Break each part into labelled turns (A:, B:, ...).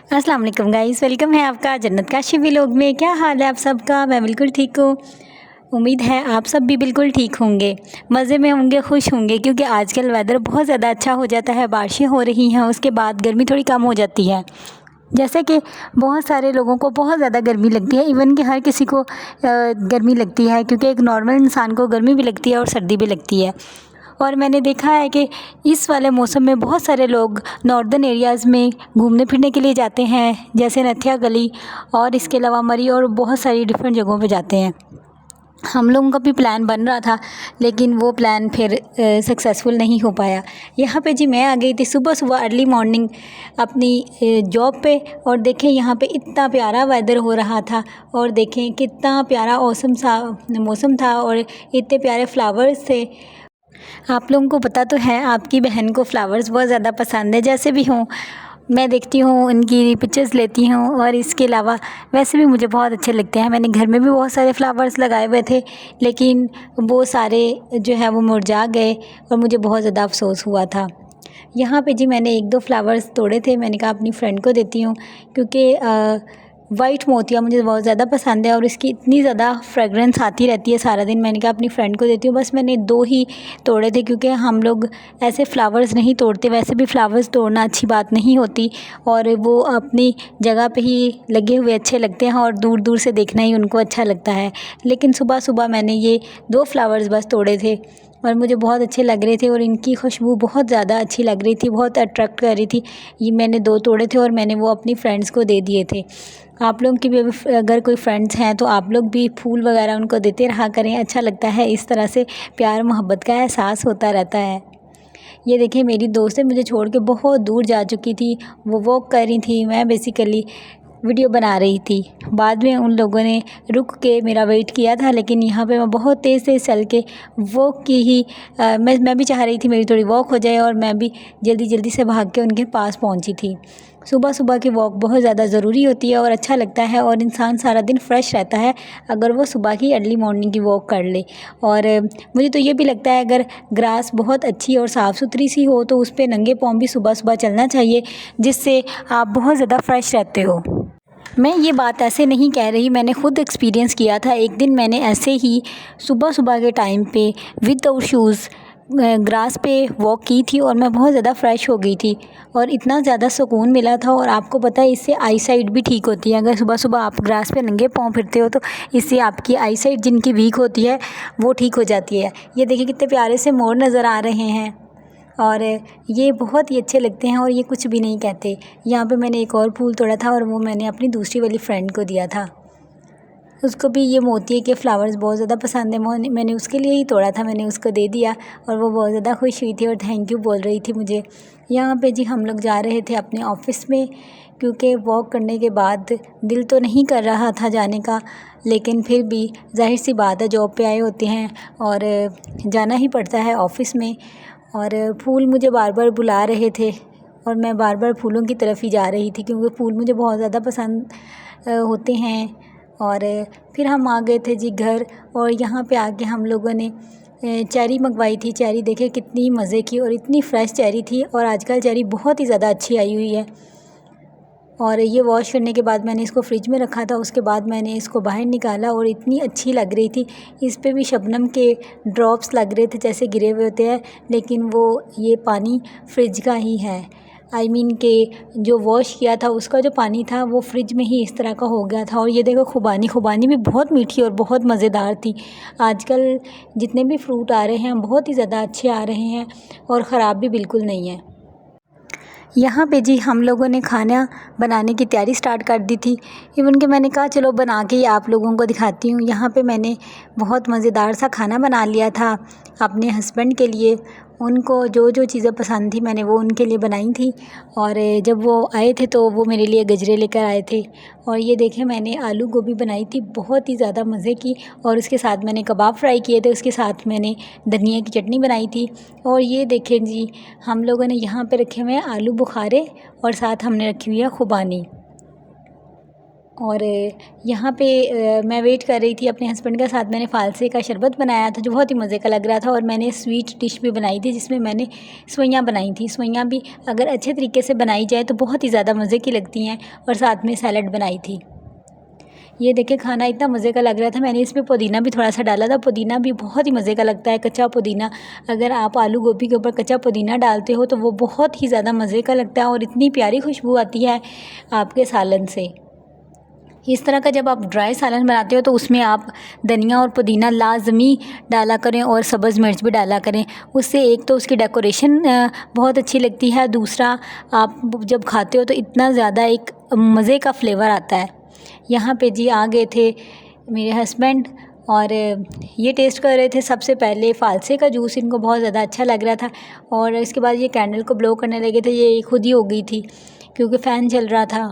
A: अस्सलाम वालेकुम guys, welcome है आपका जन्नत काशी व्लॉग में। क्या हाल है आप सबका? मैं बिल्कुल ठीक हूँ। उम्मीद है आप सब भी बिल्कुल ठीक होंगे, मज़े में होंगे, खुश होंगे, क्योंकि आजकल वेदर बहुत ज़्यादा अच्छा हो जाता है। बारिशें हो रही हैं, उसके बाद गर्मी थोड़ी कम हो जाती है। जैसे कि बहुत सारे लोगों को बहुत ज़्यादा गर्मी लगती है, इवन कि हर किसी को गर्मी लगती है, क्योंकि एक नॉर्मल इंसान को गर्मी भी लगती है और सर्दी भी लगती है। और मैंने देखा है कि इस वाले मौसम में बहुत सारे लोग नॉर्दर्न एरियाज़ में घूमने फिरने के लिए जाते हैं, जैसे नथिया गली और इसके अलावा मरी और बहुत सारी डिफरेंट जगहों पे जाते हैं। हम लोगों का भी प्लान बन रहा था, लेकिन वो प्लान फिर सक्सेसफुल नहीं हो पाया। यहाँ पे जी मैं आ गई थी सुबह सुबह अर्ली मॉर्निंग अपनी जॉब पे, और देखें यहाँ पे इतना प्यारा वेदर हो रहा था, और देखें कितना प्यारा मौसम था और इतने प्यारे फ्लावर्स थे। आप लोगों को पता तो है, आपकी बहन को फ्लावर्स बहुत ज़्यादा पसंद है। जैसे भी हों, मैं देखती हूँ, उनकी पिक्चर्स लेती हूँ, और इसके अलावा वैसे भी मुझे बहुत अच्छे लगते हैं। मैंने घर में भी बहुत सारे फ्लावर्स लगाए हुए थे, लेकिन वो सारे जो है वो मुरझा गए और मुझे बहुत ज़्यादा अफसोस हुआ था। यहाँ पे जी मैंने एक दो फ्लावर्स तोड़े थे, मैंने कहा अपनी फ्रेंड को देती हूँ, क्योंकि वाइट मोतिया मुझे बहुत ज़्यादा पसंद है और इसकी इतनी ज़्यादा फ्रेगरेंस आती रहती है सारा दिन। मैंने कहा अपनी फ्रेंड को देती हूँ। बस मैंने दो ही तोड़े थे, क्योंकि हम लोग ऐसे फ्लावर्स नहीं तोड़ते, वैसे भी फ्लावर्स तोड़ना अच्छी बात नहीं होती, और वो अपनी जगह पे ही लगे हुए अच्छे लगते हैं और दूर दूर से देखना ही उनको अच्छा लगता है। लेकिन सुबह सुबह मैंने ये दो फ्लावर्स बस तोड़े थे, और मुझे बहुत अच्छे लग रहे थे, और इनकी खुशबू बहुत ज़्यादा अच्छी लग रही थी, बहुत अट्रैक्ट कर रही थी। ये मैंने दो तोड़े थे और मैंने वो अपनी फ्रेंड्स को दे दिए थे। आप लोगों की भी अगर कोई फ्रेंड्स हैं तो आप लोग भी फूल वगैरह उनको देते रहा करें, अच्छा लगता है। इस तरह से प्यार मोहब्बत का एहसास होता रहता है। ये देखिए मेरी दोस्त मुझे छोड़ के बहुत दूर जा चुकी थी, वो वॉक कर रही थी, मैं बेसिकली वीडियो बना रही थी। बाद में उन लोगों ने रुक के मेरा वेट किया था, लेकिन यहाँ पे मैं बहुत तेज़ तेज़ चल के वॉक की ही मैं भी चाह रही थी मेरी थोड़ी वॉक हो जाए, और मैं भी जल्दी जल्दी से भाग के उनके पास पहुँची थी। सुबह सुबह की वॉक बहुत ज़्यादा ज़रूरी होती है और अच्छा लगता है, और इंसान सारा दिन फ्रेश रहता है अगर वो सुबह की अर्ली मॉर्निंग की वॉक कर ले। और मुझे तो ये भी लगता है, अगर ग्रास बहुत अच्छी और साफ़ सुथरी सी हो तो उस पर नंगे पाँव भी सुबह सुबह चलना चाहिए, जिससे आप बहुत ज़्यादा फ्रेश रहते हो। मैं ये बात ऐसे नहीं कह रही, मैंने ख़ुद एक्सपीरियंस किया था। एक दिन मैंने ऐसे ही सुबह सुबह के टाइम पे विदाउट शूज़ ग्रास पे वॉक की थी, और मैं बहुत ज़्यादा फ्रेश हो गई थी और इतना ज़्यादा सुकून मिला था। और आपको पता है, इससे आई साइट भी ठीक होती है। अगर सुबह सुबह आप ग्रास पे नंगे पाँव फिरते हो तो इससे आपकी आई साइट जिनकी वीक होती है वो ठीक हो जाती है। ये देखिए कितने प्यारे से मोर नज़र आ रहे हैं, और ये बहुत ही अच्छे लगते हैं, और ये कुछ भी नहीं कहते। यहाँ पे मैंने एक और फूल तोड़ा था, और वो मैंने अपनी दूसरी वाली फ्रेंड को दिया था। उसको भी ये मोतिये के फ्लावर्स बहुत ज़्यादा पसंद है, मैंने उसके लिए ही तोड़ा था, मैंने उसको दे दिया, और वो बहुत ज़्यादा खुश हुई थी और थैंक यू बोल रही थी मुझे। यहाँ पे जी हम लोग जा रहे थे अपने ऑफ़िस में, क्योंकि वॉक करने के बाद दिल तो नहीं कर रहा था जाने का, लेकिन फिर भी ज़ाहिर सी बात है, जॉब पे आए होते हैं और जाना ही पड़ता है ऑफ़िस में। और फूल मुझे बार बार बुला रहे थे, और मैं बार बार फूलों की तरफ ही जा रही थी, क्योंकि फूल मुझे बहुत ज़्यादा पसंद होते हैं। और फिर हम आ गए थे जी घर, और यहाँ पे आके हम लोगों ने चेरी मंगवाई थी। चेरी देखे कितनी मज़े की और इतनी फ़्रेश चेरी थी, और आजकल चेरी बहुत ही ज़्यादा अच्छी आई हुई है। और ये वॉश करने के बाद मैंने इसको फ्रिज में रखा था, उसके बाद मैंने इसको बाहर निकाला, और इतनी अच्छी लग रही थी। इस पे भी शबनम के ड्रॉप्स लग रहे थे जैसे गिरे हुए होते हैं, लेकिन वो ये पानी फ्रिज का ही है। आई मीन के जो वॉश किया था उसका जो पानी था वो फ्रिज में ही इस तरह का हो गया था। और ये देखो खुबानी भी बहुत मीठी और बहुत मज़ेदार थी। आजकल जितने भी फ्रूट आ रहे हैं बहुत ही ज़्यादा अच्छे आ रहे हैं, और ख़राब भी बिल्कुल नहीं है। यहाँ पे जी हम लोगों ने खाना बनाने की तैयारी स्टार्ट कर दी थी। इवन कि मैंने कहा चलो बना के ही आप लोगों को दिखाती हूँ। यहाँ पे मैंने बहुत मज़ेदार सा खाना बना लिया था अपने हस्बैंड के लिए। उनको जो जो चीज़ें पसंद थी मैंने वो उनके लिए बनाई थी, और जब वो आए थे तो वो मेरे लिए गजरे लेकर आए थे। और ये देखें मैंने आलू गोभी बनाई थी, बहुत ही ज़्यादा मज़े की, और उसके साथ मैंने कबाब फ्राई किए थे, उसके साथ मैंने धनिया की चटनी बनाई थी। और ये देखें जी हम लोगों ने यहाँ पे रखे हुए हैं आलू बुखारे, और साथ हमने रखी हुई है खुबानी। और यहाँ पे मैं वेट कर रही थी अपने हस्बैंड का। साथ मैंने फ़ालसे का शरबत बनाया था जो बहुत ही मज़े का लग रहा था, और मैंने स्वीट डिश भी बनाई थी जिसमें मैंने सेवइयाँ बनाई थी। सेवइयाँ भी अगर अच्छे तरीके से बनाई जाए तो बहुत ही ज़्यादा मज़े की लगती हैं, और साथ में सैलड बनाई थी। ये देखिए खाना इतना मज़े का लग रहा था। मैंने इसमें पुदीना भी थोड़ा सा डाला था। पुदीना भी बहुत ही मज़े का लगता है, कच्चा पुदीना। अगर आप आलू गोभी के ऊपर कच्चा पुदीना डालते हो तो वो बहुत ही ज़्यादा मज़े का लगता है, और इतनी प्यारी खुशबू आती है आपके सालन से। इस तरह का जब आप ड्राई सालन बनाते हो तो उसमें आप धनिया और पुदीना लाजमी डाला करें, और सब्ज़ मिर्च भी डाला करें। उससे एक तो उसकी डेकोरेशन बहुत अच्छी लगती है, दूसरा आप जब खाते हो तो इतना ज़्यादा एक मज़े का फ्लेवर आता है। यहाँ पे जी आ गए थे मेरे हस्बैंड, और ये टेस्ट कर रहे थे सबसे पहले फ़ालसे का जूस। इनको बहुत ज़्यादा अच्छा लग रहा था, और इसके बाद ये कैंडल को ब्लो करने लगे थे। ये खुद ही हो गई थी क्योंकि फ़ैन चल रहा था।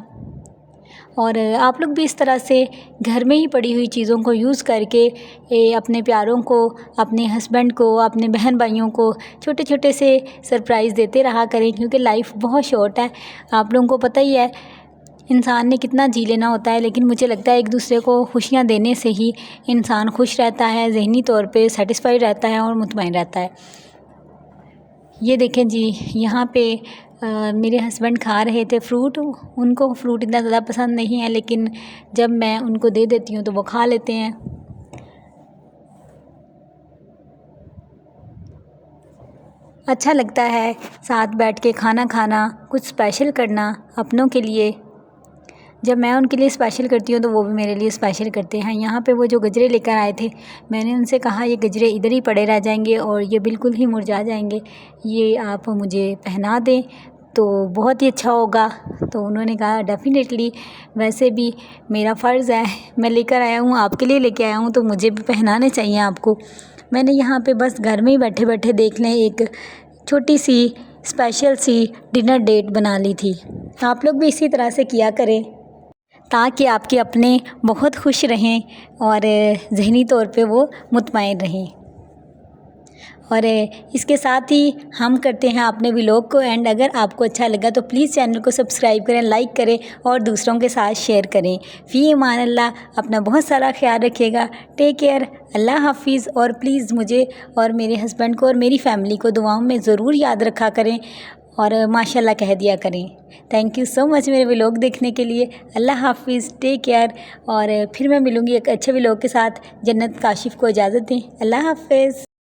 A: और आप लोग भी इस तरह से घर में ही पड़ी हुई चीज़ों को यूज़ करके अपने प्यारों को, अपने हस्बैंड को, अपने बहन भाइयों को छोटे छोटे से सरप्राइज़ देते रहा करें, क्योंकि लाइफ बहुत शॉर्ट है। आप लोगों को पता ही है इंसान ने कितना जी लेना होता है, लेकिन मुझे लगता है एक दूसरे को खुशियाँ देने से ही इंसान खुश रहता है, ज़हनी तौर पे सेटिस्फाइड रहता है और मुतमईन रहता है। ये देखें जी, यहाँ पे मेरे हस्बैंड खा रहे थे फ्रूट। उनको फ्रूट इतना ज़्यादा पसंद नहीं है, लेकिन जब मैं उनको दे देती हूँ तो वो खा लेते हैं। अच्छा लगता है साथ बैठ के खाना खाना, कुछ स्पेशल करना अपनों के लिए। जब मैं उनके लिए स्पेशल करती हूँ तो वो भी मेरे लिए स्पेशल करते हैं। यहाँ पे वो जो गजरे लेकर आए थे, मैंने उनसे कहा ये गजरे इधर ही पड़े रह जाएंगे और ये बिल्कुल ही मुरझा जाएंगे, ये आप मुझे पहना दें तो बहुत ही अच्छा होगा। तो उन्होंने कहा डेफ़िनेटली, वैसे भी मेरा फ़र्ज़ है, मैं लेकर आया हूँ, आपके लिए लेके आया हूँ तो मुझे भी पहनाने चाहिए आपको। मैंने यहाँ पे बस घर में ही बैठे बैठे देख लें एक छोटी सी स्पेशल सी डिनर डेट बना ली थी। आप लोग भी इसी तरह से किया करें ताकि आपके अपने बहुत खुश रहें और ज़हनी तौर पे वो मुतमईन रहें। और इसके साथ ही हम करते हैं अपने व्लॉग को एंड। अगर आपको अच्छा लगा तो प्लीज़ चैनल को सब्सक्राइब करें, लाइक करें और दूसरों के साथ शेयर करें। फ़ी अमान अल्लाह, अपना बहुत सारा ख्याल रखिएगा। टेक केयर, अल्लाह हाफिज़। और प्लीज़ मुझे और मेरे हस्बैंड को और मेरी फ़ैमिली को दुआओं में ज़रूर याद रखा करें और माशाल्लाह कह दिया करें। थैंक यू सो मच मेरे व्लॉग देखने के लिए। अल्लाह हाफिज़, टेक केयर। और फिर मैं मिलूँगी एक अच्छे व्लॉग के साथ। जन्नत काशिफ़ को इजाज़त दें। अल्लाह हाफिज़।